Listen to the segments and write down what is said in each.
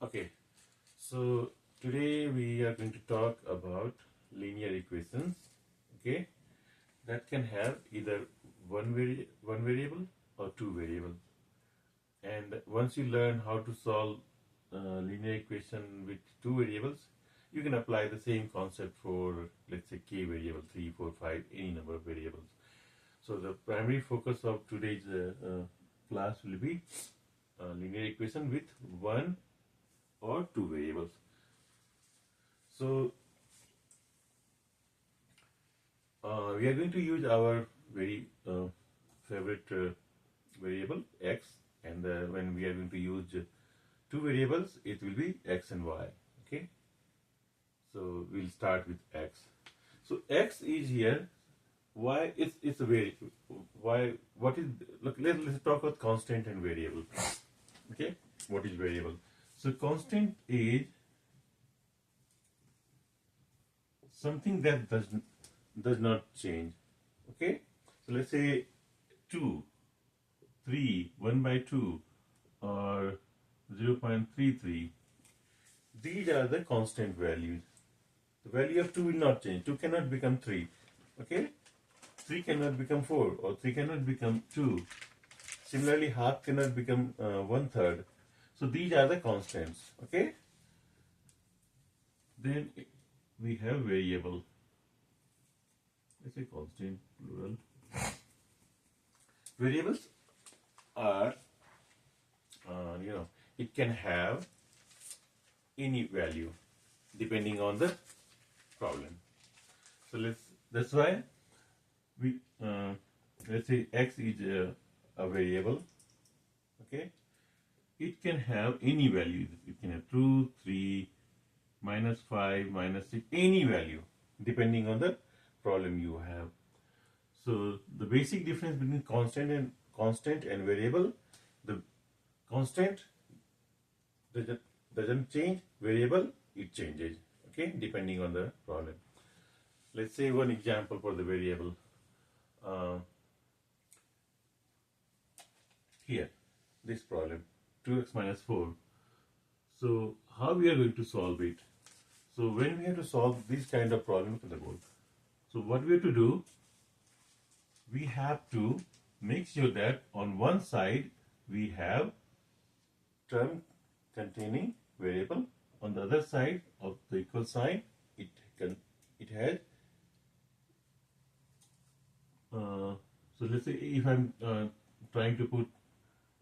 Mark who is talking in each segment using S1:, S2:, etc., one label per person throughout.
S1: Okay, so today we are going to talk about linear equations, okay, that can have either one variable or two variables. And once you learn how to solve linear equation with two variables, you can apply the same concept for, let's say, k variable, 3, 4, 5, any number of variables. So the primary focus of today's class will be linear equation with one or two variables. So we are going to use our very favorite variable x, and when we are going to use two variables, it will be x and y. Okay, so we'll start with x. So x is here. Y it's a variable. Y, what is, look, let's talk about constant and variable. Okay, what is variable? So constant is something that does not change. Okay, so let's say 2, 3, 1 by 2, or 0.33. These are the constant values. The value of 2 will not change. 2 cannot become 3. Okay, 3 cannot become 4, or 3 cannot become 2. Similarly, half cannot become 1/3. So these are the constants. Okay, then we have variable. Let's say constant plural. Variables are, it can have any value depending on the problem. So that's why we let's say x is a variable. Okay, it can have any value. It can have 2, 3, -5, -6, any value depending on the problem you have. So the basic difference between constant and variable: the constant doesn't change, variable it changes. Okay, depending on the problem. Let's say one example for the variable. Here, this problem, 2x minus 4. So how we are going to solve it? So when we have to solve this kind of problem, look at the board. So what we have to do, we have to make sure that on one side we have term containing variable, on the other side of the equal sign it has so let's say if I'm trying to put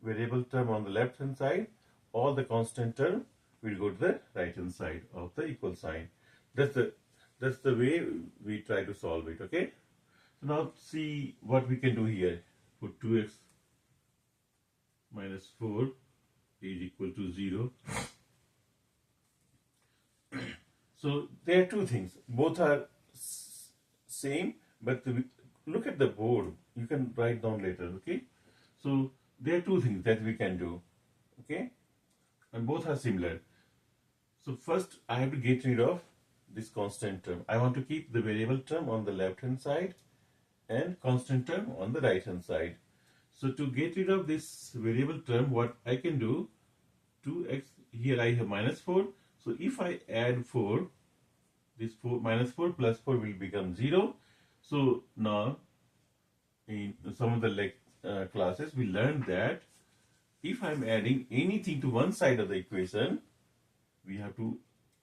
S1: variable term on the left hand side, all the constant term will go to the right hand side of the equal sign. That's the way we try to solve it. Okay, so now see what we can do here. Put 2x minus 4 is equal to 0. So there are two things. Both are same, but look at the board. You can write down later. Okay, so there are two things that we can do. Okay, and both are similar. So first I have to get rid of this constant term. I want to keep the variable term on the left hand side and constant term on the right hand side. So to get rid of this variable term, what I can do, 2x, here I have minus 4. So if I add 4, this 4 minus 4 plus 4 will become 0. So now in some of the classes we learned that if I'm adding anything to one side of the equation, we have to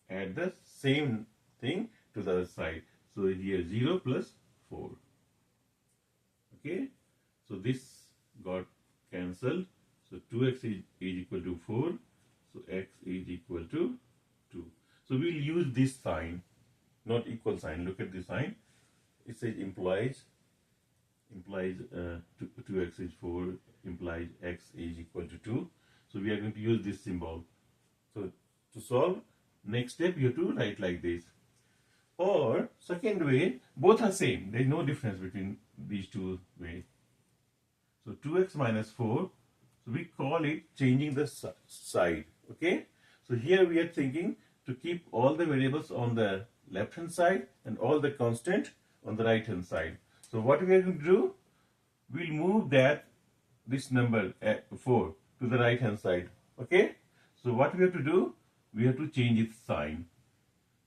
S1: add the same thing to the other side. So here 0 plus 4. Okay, so this got cancelled. So 2x is equal to 4. So x is equal to 2. So we'll use this sign, not equal sign. Look at the sign. It says implies 2x is 4, implies x is equal to 2. So we are going to use this symbol. So to solve, next step you have to write like this. Or second way, both are same. There is no difference between these two ways. So 2x minus 4, so we call it changing the side. Okay, so here we are thinking to keep all the variables on the left hand side and all the constant on the right hand side. So what we are going to do, we'll move this number 4 to the right hand side. Okay, so what we have to do, we have to change its sign.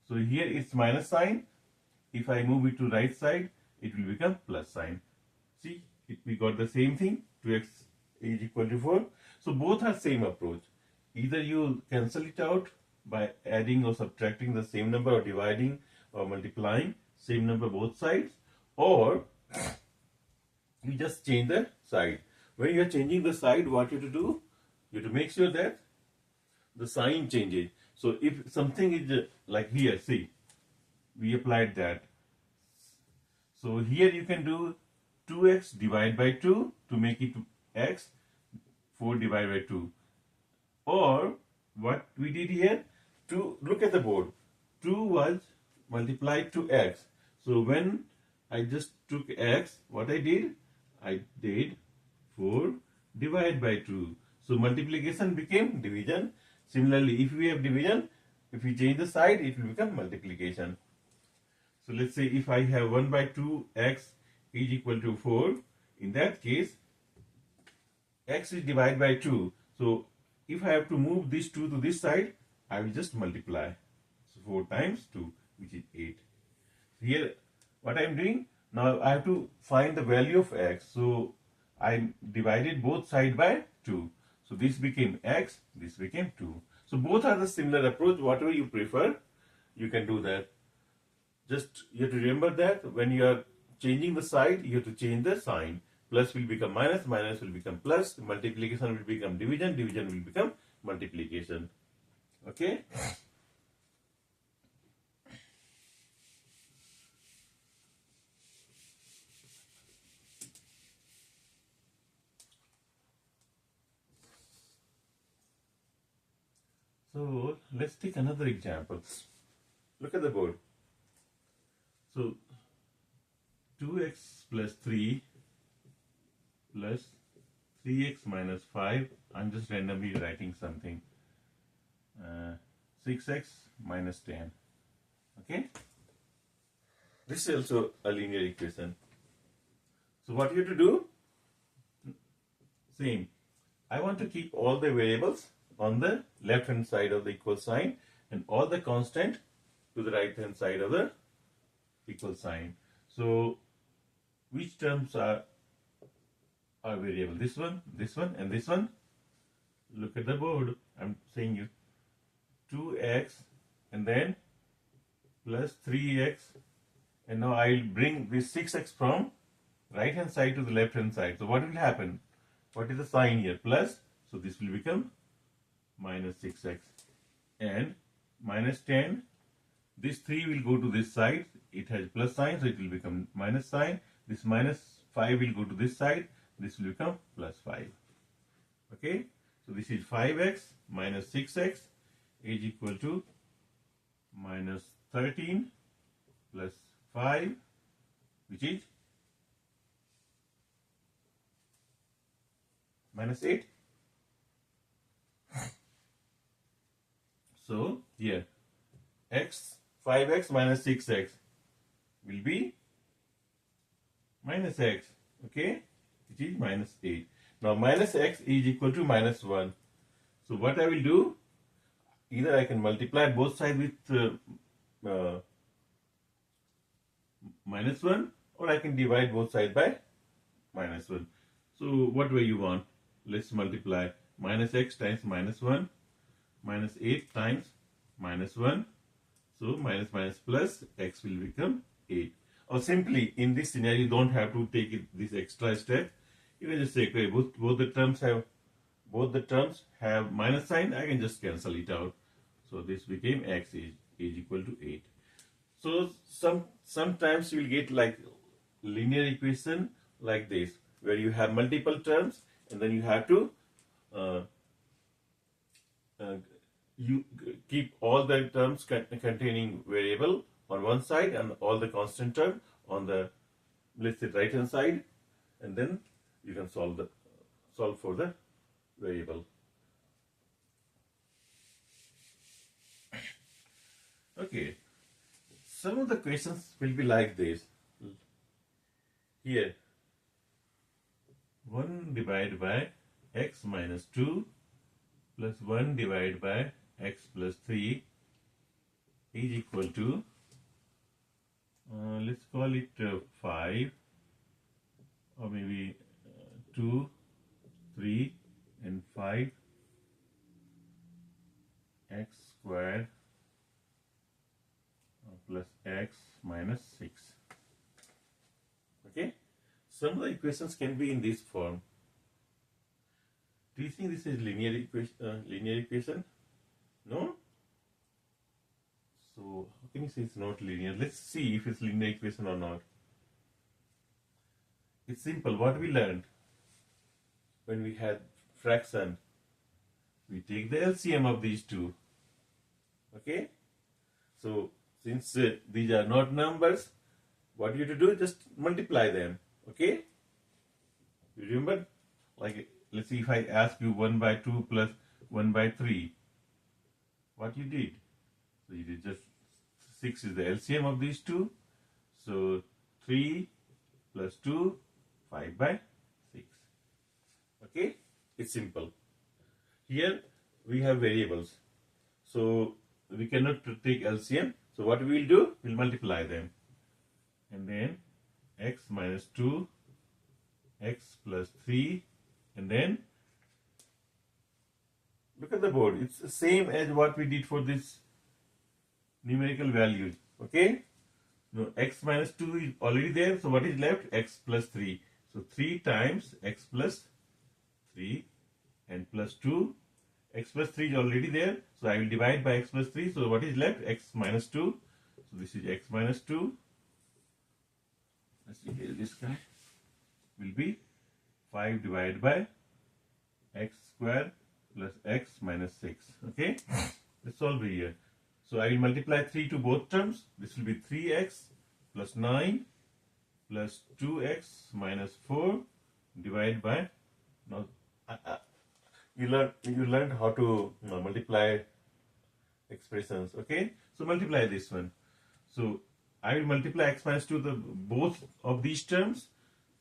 S1: So here it's minus sign. If I move it to right side, it will become plus sign. See, we got the same thing, 2x is equal to 4. So both are same approach. Either you cancel it out by adding or subtracting the same number, or dividing or multiplying same number both sides, or you just change the side. When you are changing the side, what you have to do? You have to make sure that the sign changes. So if something is like here, see, we applied that. So here you can do 2x divided by 2 to make it x, 4 divided by 2. Or what we did here, look at the board. 2 was multiplied to x. So when I just took x, what I did 4 divided by 2. So multiplication became division. Similarly, if we have division, if we change the side, it will become multiplication. So let's say if I have 1 by 2x is equal to 4, in that case, x is divided by 2. So if I have to move this 2 to this side, I will just multiply. So 4 times 2, which is 8. Here, what I am doing, now I have to find the value of x. So I divided both sides by 2. So this became x, this became 2. So both are the similar approach. Whatever you prefer, you can do that. Just you have to remember that when you are changing the side, you have to change the sign. Plus will become minus, minus will become plus, multiplication will become division, division will become multiplication. Okay? So let's take another example. Look at the board. So 2x plus 3 plus 3x minus 5. I'm just randomly writing something. 6x minus 10. Okay? This is also a linear equation. So what you have to do? Same. I want to keep all the variables on the left hand side of the equal sign and all the constant to the right hand side of the equal sign. So which terms are variable? This one, and this one. Look at the board. I'm saying you 2x and then plus 3x, and now I'll bring this 6x from right hand side to the left hand side. So what will happen? What is the sign here? Plus, so this will become minus 6x, and minus 10. This 3 will go to this side. It has plus sign, so it will become minus sign. This minus 5 will go to this side. This will become plus 5. Okay? So this is 5x minus 6x is equal to minus 13 plus 5, which is minus 8. So here, 5x minus 6x will be minus x, okay, which is minus 8. Now minus x is equal to minus 1. So what I will do, either I can multiply both sides with minus 1, or I can divide both sides by minus 1. So what way you want? Let's multiply minus x times minus 1, minus 8 times minus 1. So minus minus plus, x will become 8. Or simply, in this scenario, you don't have to take this extra step. You can just say, okay, both the terms have minus sign. I can just cancel it out. So this became x is equal to 8. So sometimes you will get like linear equation like this, where you have multiple terms and then you have to you keep all the terms containing variable on one side and all the constant term on the, let's say, right hand side, and then you can solve for the variable. Okay, some of the questions will be like this. Here, 1 divided by x minus 2 plus 1 divided by x plus 3 is equal to, let's call it 5, or maybe 2, 3 and 5 x squared plus x minus 6. Okay, some of the equations can be in this form. Do you think this is linear equation? No? So how can you say it's not linear? Let's see if it's linear equation or not. It's simple. What we learned when we had fraction, we take the LCM of these two. Okay? So since these are not numbers, what you have to do is just multiply them. Okay? You remember? Like, let's see, if I ask you 1 by 2 plus 1 by 3, what you did? So you did just 6 is the LCM of these two. So 3 plus 2, 5 by 6. Okay? It's simple. Here we have variables. So we cannot take LCM. So what we will do? We'll multiply them. And then x minus 2, x plus 3, and then look at the board. It's the same as what we did for this numerical values. Okay? No, x minus 2 is already there. So what is left? X plus 3. So 3 times x plus 3 and plus 2. X plus 3 is already there. So I will divide by x plus 3. So what is left? X minus 2. So this is x minus 2. Let's see here. This guy will be 5 divided by x square plus x minus 6. Okay? Let's solve it here. So I will multiply 3 to both terms. This will be 3x plus 9 plus 2x minus 4 divided by, now you learned how to multiply expressions. Okay? So multiply this one. So I will multiply x minus 2 the both of these terms.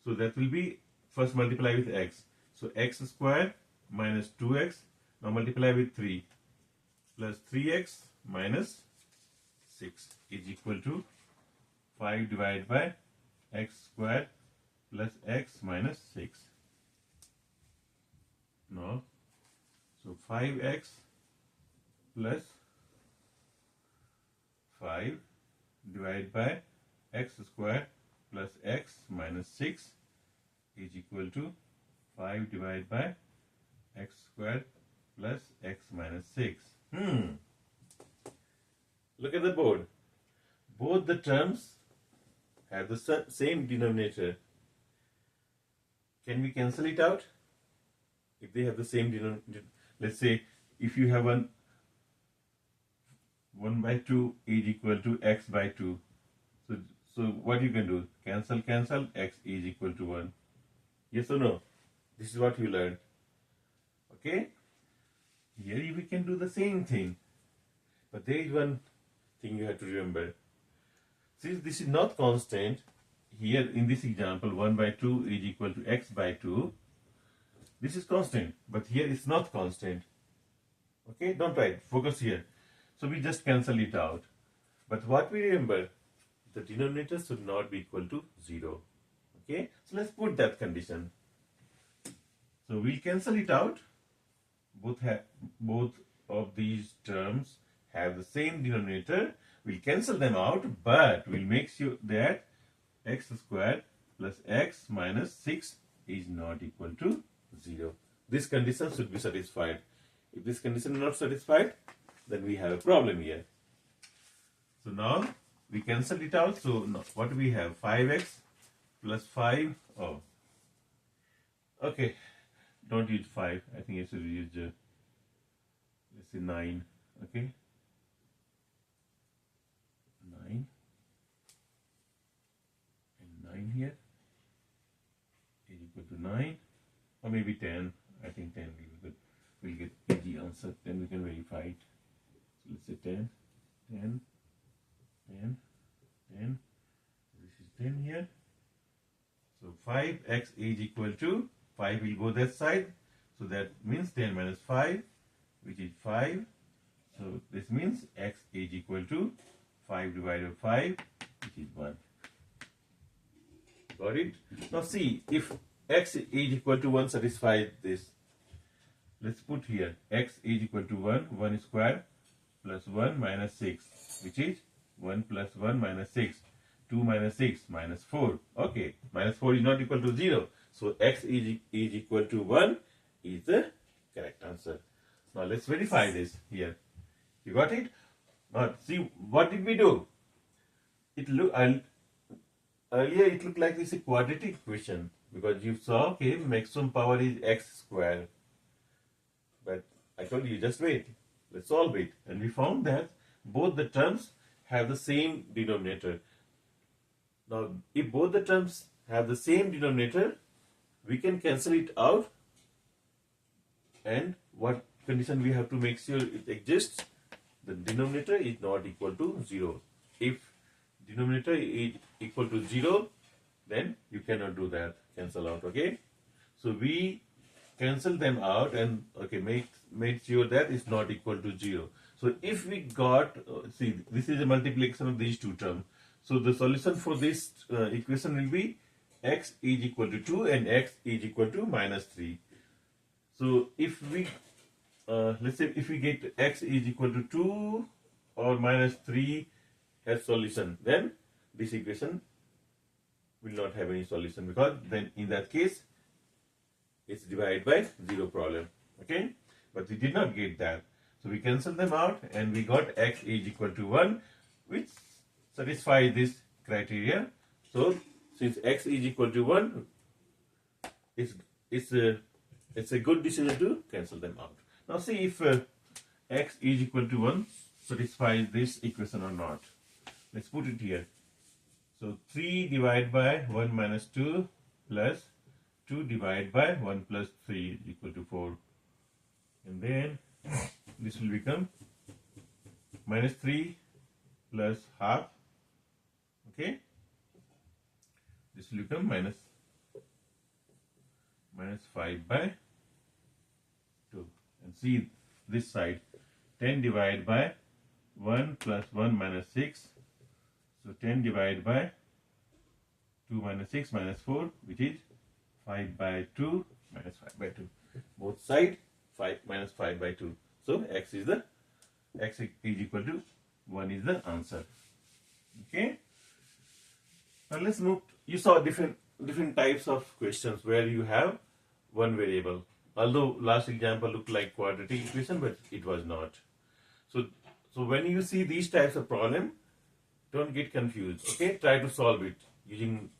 S1: So that will be, first multiply with x. So x squared minus 2x. Now multiply with 3 plus 3x minus 6 is equal to 5 divided by x squared plus x minus 6. Now, so 5x plus 5 divided by x squared plus x minus 6 is equal to 5 divided by x squared plus x minus 6. Look at the board. Both the terms have the same denominator. Can we cancel it out? If they have the same denominator, let's say if you have 1 by 2 is equal to x by 2. So what you can do? Cancel, x is equal to 1. Yes or no? This is what you learned. Okay? Here we can do the same thing. But there is one thing you have to remember. Since this is not constant, here in this example 1 by 2 is equal to x by 2. This is constant, but here it's not constant. Okay? Don't write. Focus here. So we just cancel it out. But what we remember, the denominator should not be equal to 0. Okay? So let's put that condition. So we'll cancel it out. Both of these terms have the same denominator. We'll cancel them out, but we'll make sure that x squared plus x minus 6 is not equal to 0. This condition should be satisfied. If this condition is not satisfied, then we have a problem here. So now we cancel it out. So now what do we have? 5x plus 5. Oh, okay. Don't use 5. I think I should use, let's say 9. Okay. 9. And 9 here is equal to 9. Or maybe 10. I think 10 will be good. We'll get easy answer. Then we can verify it. So let's say 10, 10, 10, 10. This is 10 here. So 5x is equal to 5 will go that side. So that means 10 minus 5, which is 5. So this means x is equal to 5 divided by 5, which is 1. Got it? Now see, if x is equal to 1 satisfies this. Let's put here x is equal to 1, 1 square plus 1 minus 6, which is 1 plus 1 minus 6, 2 minus 6 minus 4. Okay, minus 4 is not equal to 0. So x is equal to 1 is the correct answer. Now let's verify this here. You got it? Now see, what did we do? Earlier it looked like this is a quadratic equation because you saw, okay, maximum power is x square. But I told you, just wait. Let's solve it. And we found that both the terms have the same denominator. Now, if both the terms have the same denominator, we can cancel it out. And what condition we have to make sure it exists? The denominator is not equal to 0. If denominator is equal to 0, then you cannot do that. Cancel out, okay? So we cancel them out and okay, make sure that it's not equal to 0. So if we got, see, this is a multiplication of these two terms. So the solution for this equation will be x is equal to 2 and x is equal to minus 3. So if we, let's say if we get x is equal to 2 or minus 3 as solution, then this equation will not have any solution because then in that case, it's divided by 0 problem. Okay, but we did not get that, so we cancel them out and we got x is equal to 1, which satisfies this criteria. So since x is equal to 1, it's a good decision to cancel them out. Now see if x is equal to 1 satisfies this equation or not. Let's put it here. So 3 divided by 1 minus 2 plus 2 divided by 1 plus 3 is equal to 4. And then this will become minus 3 plus half. Okay. This will become minus 5 by 2. And see this side. 10 divided by 1 plus 1 minus 6. So 10 divided by 2 minus 6 minus 4, which is 5 by 2 minus 5 by 2. Both sides 5 minus 5 by 2. So x is equal to 1 is the answer. Okay. Now let's move. You saw different types of questions where you have one variable. Although last example looked like quadratic equation, but it was not. So when you see these types of problem, don't get confused. Okay, try to solve it using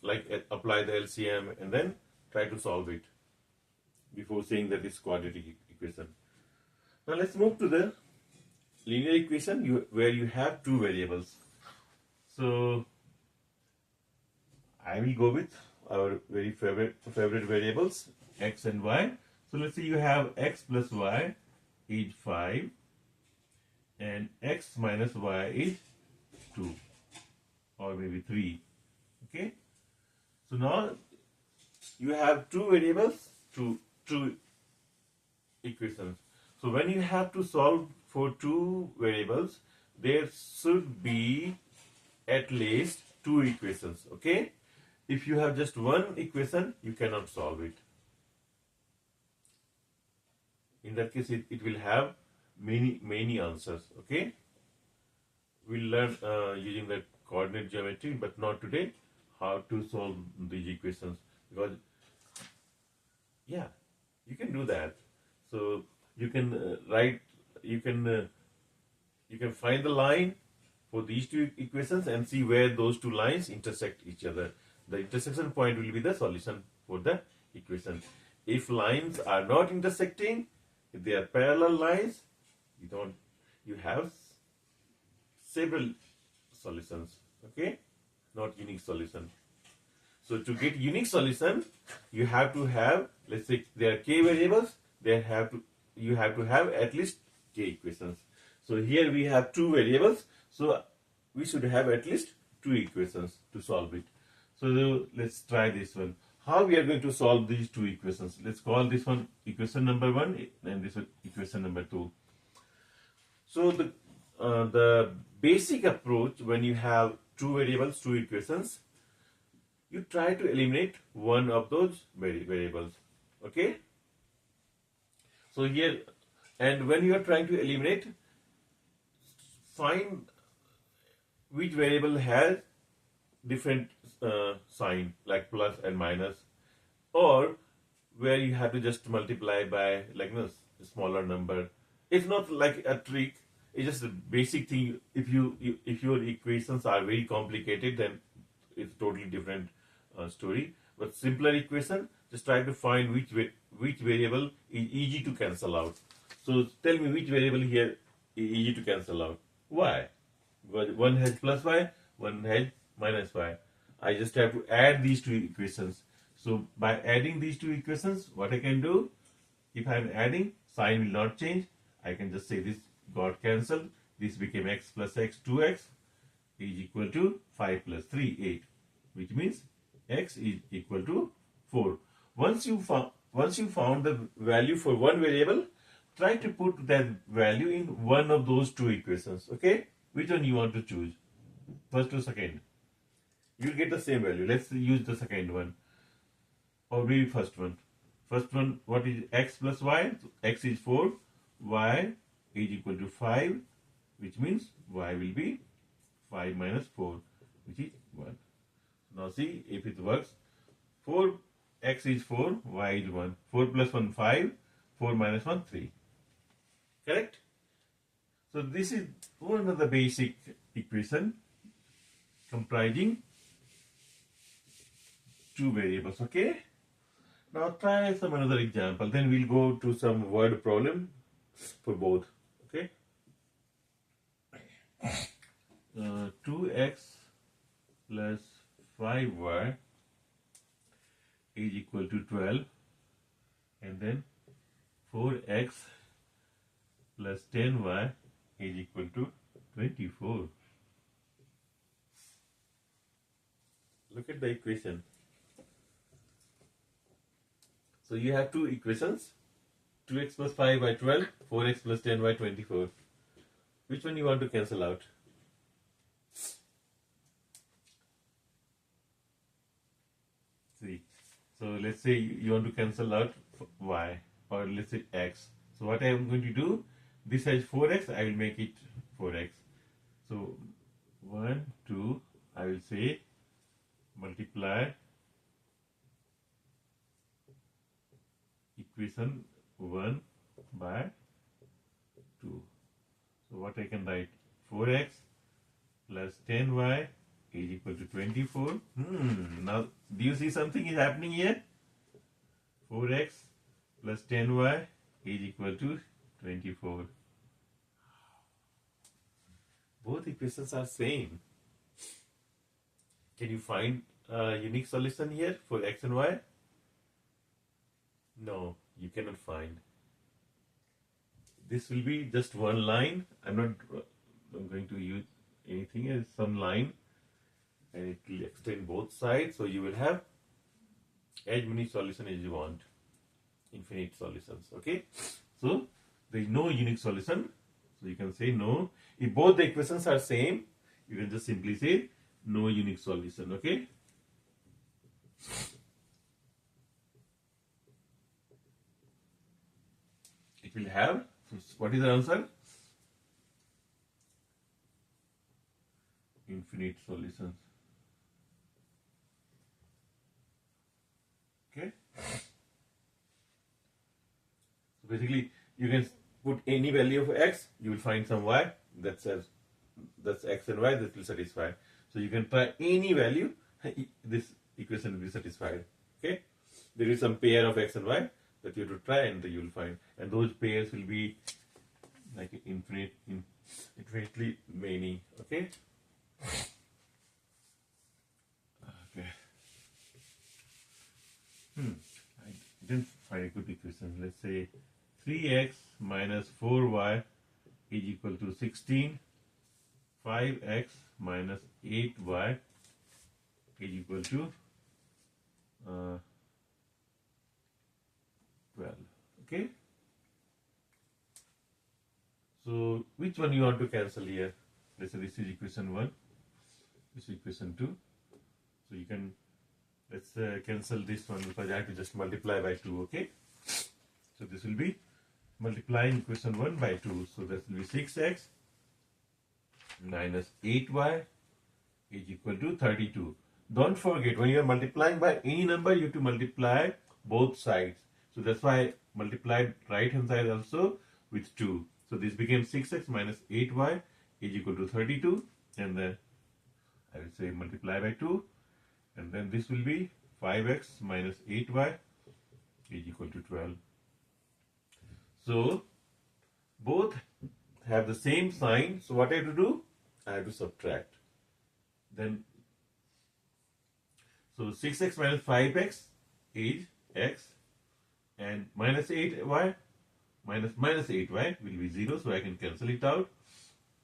S1: apply the LCM and then try to solve it before saying that it's quadratic equation. Now let's move to the linear equation where you have two variables. So I will go with our very favorite variables x and y. So let's say you have x plus y is 5 and x minus y is 2 or maybe 3. Okay. So now you have two variables, two equations. So when you have to solve for two variables, there should be at least two equations. Okay. If you have just one equation, you cannot solve it. In that case, it will have many answers. Okay. We'll learn using the coordinate geometry, but not today, how to solve these equations, because yeah, you can do that. So you can you can find the line for these two equations and see where those two lines intersect each other. The intersection point will be the solution for the equation. If lines are not intersecting, if they are parallel lines, you have several solutions. Okay, not unique solution. So to get unique solution, you have to have, let's say there are k variables, you have to have at least k equations. So here we have two variables, so we should have at least two equations to solve it. So let's try this one. How we are going to solve these two equations? Let's call this one equation number 1 and this one equation number 2. So the basic approach when you have two variables, two equations, you try to eliminate one of those variables. Okay. So here, and when you are trying to eliminate, find which variable has different sign like plus and minus, or where you have to just multiply by like smaller number. It's not like a trick. It's just a basic thing. If your equations are very complicated, then it's totally different story. But simpler equation, just try to find which variable is easy to cancel out. So tell me which variable here is easy to cancel out. Why? Because one has plus y, one has minus y. I just have to add these two equations. So by adding these two equations, what I can do, if I am adding, sign will not change. I can just say this got cancelled. This became x plus x, 2x is equal to 5 plus 3, 8, which means x is equal to 4. Once you found the value for one variable, try to put that value in one of those two equations. Okay, which one you want to choose, first or second? You'll get the same value. Let's use the second one, or maybe first one. First one, what is x plus y? So x is 4, y is equal to 5, which means y will be 5 minus 4, which is 1. Now see if it works. 4, x is 4, y is 1. 4 plus 1, 5. 4 minus 1, 3. Correct? So this is one of the basic equation comprising two variables. Okay? Now try some another example. Then we'll go to some word problem for both. Okay? 2x plus 5y is equal to 12, and then 4x plus 10y is equal to 24. Look at the equation. So you have two equations, 2x plus 5 by 12, 4x plus 10 by 24. Which one you want to cancel out? See, so let's say you want to cancel out y, or let's say x. So what I am going to do, this has 4x, I will make it 4x. So 1, 2, I will say multiply equation 1 by 2. So what I can write, 4x plus 10y is equal to 24. Now do you see something is happening here? 4x plus 10y is equal to 24. Both equations are same. Can you find a unique solution here for x and y? No, you cannot find. This will be just one line. I'm going to use anything as some line, and it will extend both sides. So you will have as many solutions as you want. Infinite solutions. Okay. So there is no unique solution. So you can say no. If both the equations are same, you can just simply say no unique solution. Okay. It will have, what is the answer? Infinite solutions. Okay. So basically, you can put any value of x, you will find some y that says that's x and y that will satisfy. So you can try any value, this equation will be satisfied. Okay. There is some pair of x and y that you have to try, and you will find, and those pairs will be like infinitely many. Okay. Okay. I didn't find a good equation. Let's say 3x minus 4y is equal to 16. 5x minus 8y is equal to 12. Okay. So which one you want to cancel here? Let's say this is equation 1, this is equation 2. So you can, let's cancel this one because I have to just multiply by 2, okay? So this will be multiplying equation 1 by 2. So that will be 6x minus 8y is equal to 32. Don't forget, when you are multiplying by any number, you have to multiply both sides. So that's why I multiplied right hand side also with 2. So this became 6x minus 8y is equal to 32. And then I will say multiply by 2. And then this will be 5x minus 8y is equal to 12. So both have the same sign. So what I have to do? I have to subtract. Then so 6x minus 5x is x, and minus 8y minus 8y will be 0, so I can cancel it out.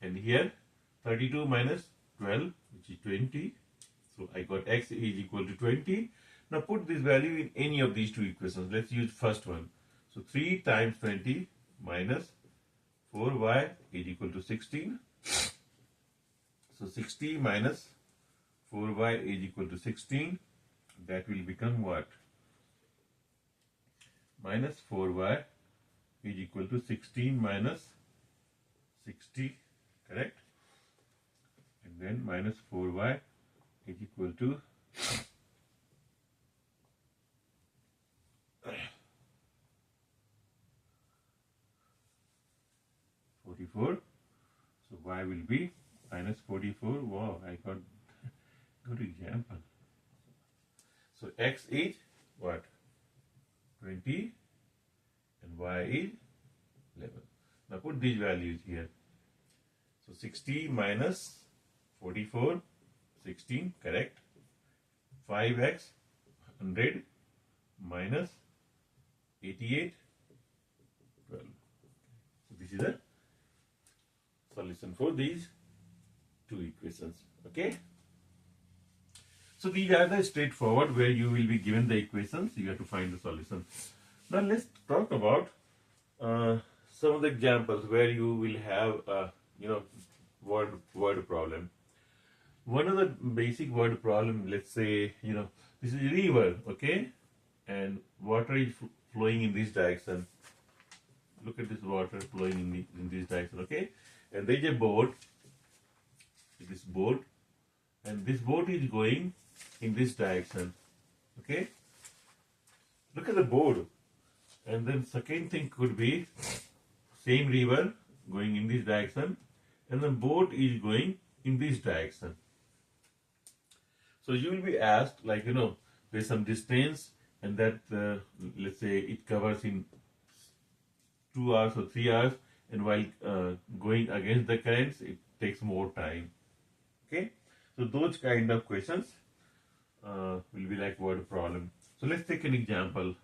S1: And here 32 minus 12, which is 20. So I got x is equal to 20. Now put this value in any of these two equations. Let's use first one. So 3 times 20 minus 4y is equal to 16. So 60 minus 4y is equal to 16. That will become what? Minus 4y is equal to 16 minus 60, correct? And then minus 4y is equal to 44. So y will be minus 44. Wow, I got good example. So x is what? 20 and y is 11. Now put these values here. So 60 minus 44, 16, correct. 5x, 100 minus 88, 12. So this is the solution for these two equations, okay? So these are the straightforward where you will be given the equations, you have to find the solution. Now let's talk about some of the examples where you will have word problem. One of the basic word problem, let's say, this is a river, okay, and water is flowing in this direction. Look at this water flowing in this direction, okay, and there is a boat, and this boat is going in this direction, okay. Look at the board, and then second thing could be same river going in this direction, and the boat is going in this direction. So you will be asked, like, there's some distance, and that let's say it covers in 2 hours or 3 hours, and while going against the currents, it takes more time. Okay, so those kind of questions will be like word problem. So let's take an example.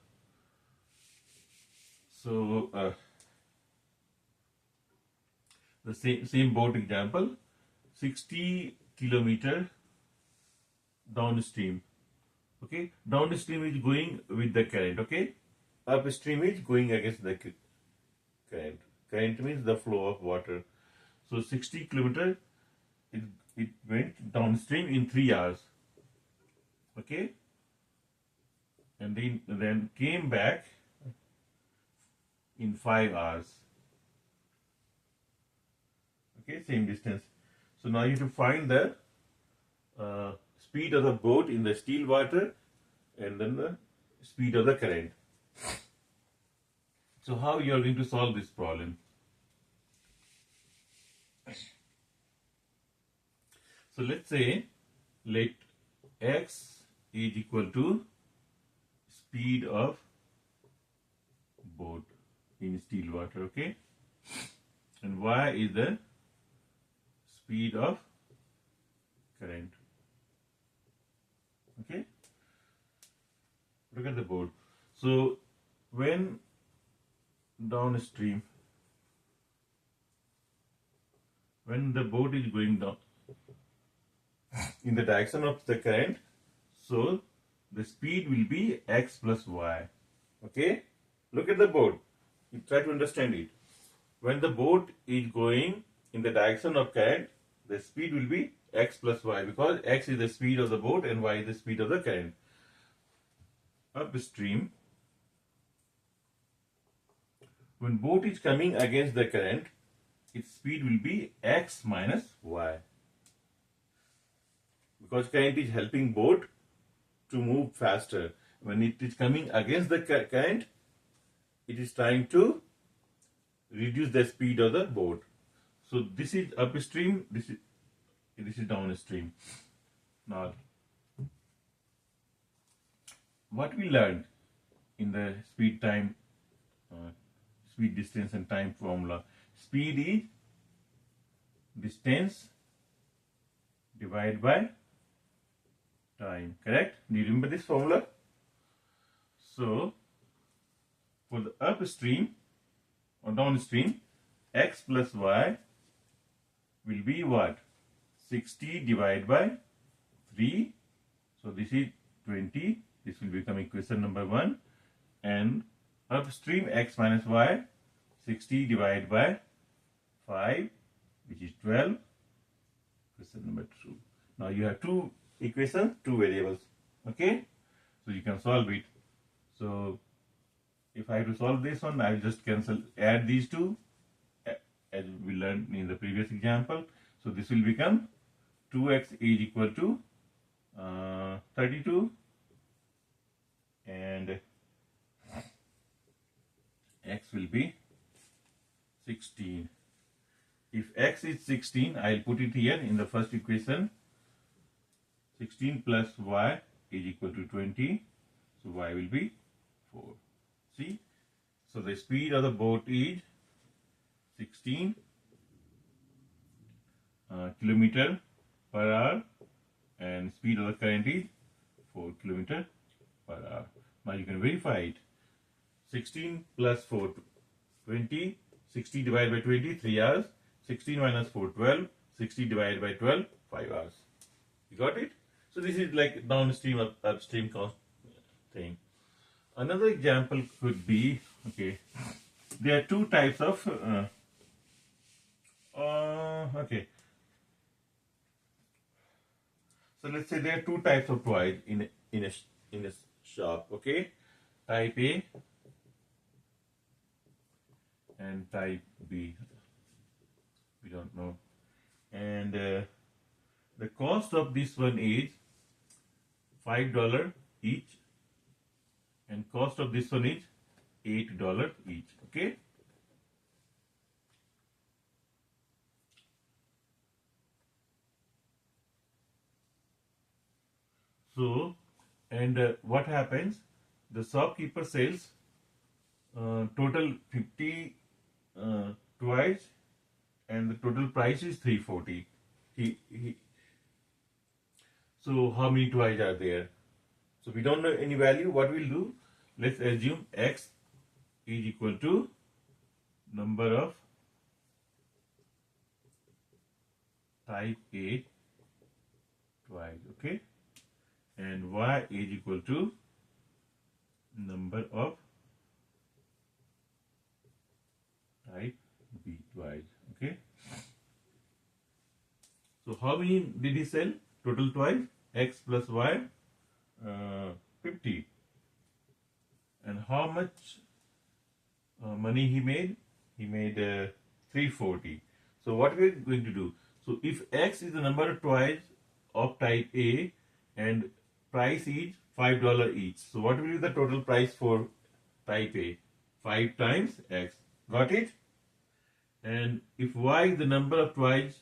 S1: So the same boat example, 60 kilometer downstream. Okay, downstream is going with the current. Okay, upstream is going against the current. Current means the flow of water. So 60 kilometer, it went downstream in 3 hours. Okay, and then came back in 5 hours. Okay, same distance. So now you have to find the speed of the boat in the still water and then the speed of the current. So how you are going to solve this problem? So let's say let x is equal to speed of boat in still water, okay, and y is the speed of current. Okay, look at the board. So when downstream, when the boat is going down in the direction of the current, so the speed will be x plus y. Okay, look at the board, you try to understand it. when the boat is going in the direction of current, the speed will be x plus y, because x is the speed of the boat and y is the speed of the current. Upstream, when boat is coming against the current, its speed will be x minus y, because current is helping boat to move faster. When it is coming against the current, it is trying to reduce the speed of the boat. So this is upstream, this is downstream. Now, what we learned in the speed distance and time formula: speed is distance divided by time. Correct? Do you remember this formula? So for the upstream or downstream, x plus y will be what? 60 divided by 3. So this is 20. This will become equation number 1. And upstream, x minus y, 60 divided by 5, which is 12. Equation number 2. Now you have two equations, two variables. Okay? So you can solve it. So if I have to solve this one, I will just add these two, as we learned in the previous example. So this will become 2x is equal to 32, and x will be 16. If x is 16, I will put it here in the first equation. 16 plus y is equal to 20. So y will be 4. See? So the speed of the boat is 16 kilometer per hour, and speed of the current is 4 kilometer per hour. Now you can verify it. 16 plus 4, 20. 60 divided by 20, 3 hours. 16 minus 4, 12. 60 divided by 12, 5 hours. You got it? So this is like downstream, upstream thing. Another example could be, okay, there are two types of, okay. So let's say there are two types of toys in a shop, okay? Type A and type B. We don't know. And the cost of this one is $5 each, and cost of this one is $8 each. Okay. So, and what happens? The shopkeeper sells total 50 toys, and the total price is 340. So how many toys are there? So we don't know any value. What we'll do? Let's assume x is equal to number of type A toys. Okay. And y is equal to number of type B twice. Okay. So how many did he sell? Total twice, x plus y, 50. And how much money he made? He made 340. So what we are going to do? So if x is the number of toys of type A and price is $5 each. So what will be the total price for type A? 5 times x. Got it? And if y is the number of toys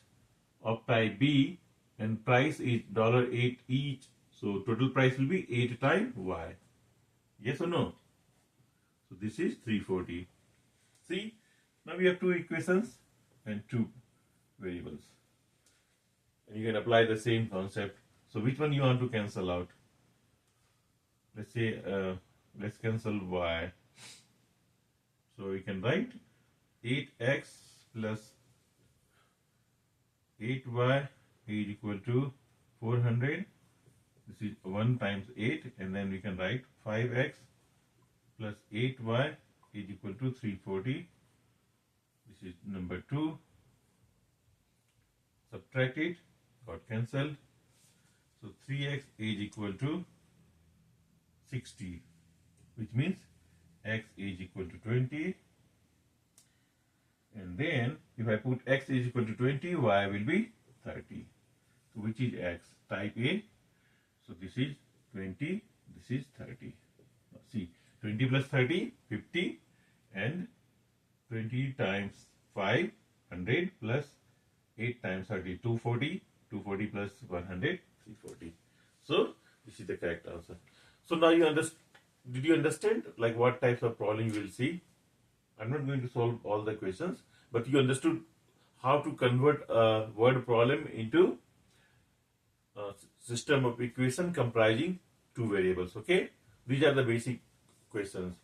S1: of type B and price is $8 each, so total price will be 8 times y. Yes or no? So this is 340. See? Now we have two equations and two variables. And you can apply the same concept. So which one you want to cancel out? Let's say, let's cancel y. So we can write 8x plus 8y is equal to 400. This is 1 times 8, and then we can write 5x plus 8y is equal to 340. This is number 2. Subtract it, got cancelled. So 3x is equal to 60, which means x is equal to 20. And then if I put x is equal to 20, y will be 30. So which is x? Type A. So this is 20, this is 30. Now see, 20 plus 30, 50, and 20 times 5, 100, plus 8 times 30, 240, 240 plus 100, 340. So this is the correct answer. So now you understand. Did you understand like what types of problem you will see? I'm not going to solve all the questions, but you understood how to convert a word problem into a system of equation comprising two variables. Okay, these are the basic questions.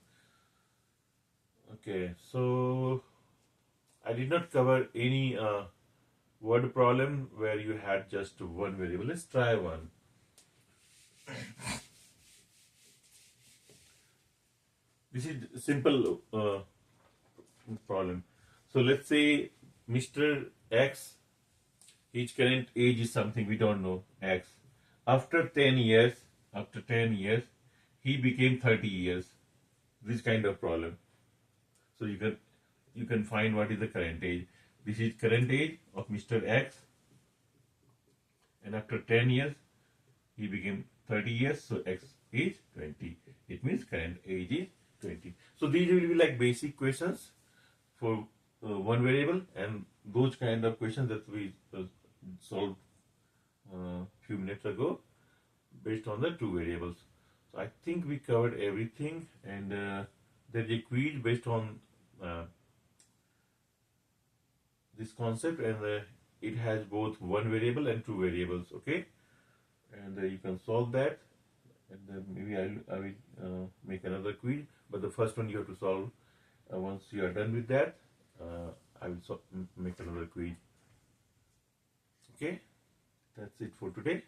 S1: Okay, so I did not cover any word problem where you had just one variable. Let's try one. This is simple problem. So let's say Mr. X, his current age is something we don't know, X. After 10 years, he became 30 years. This kind of problem. So you can find what is the current age. This is current age of Mr. X, and after 10 years he became 30 years, so X is 20. It means current age is 20. So these will be like basic questions for one variable, and those kind of questions that we solved a few minutes ago based on the two variables. So I think we covered everything, and there is a quiz based on this concept, and it has both one variable and two variables. Okay, and you can solve that, and maybe I will make another quiz, but the first one you have to solve. Once you are done with that, I will make another quiz. Okay, that's it for today.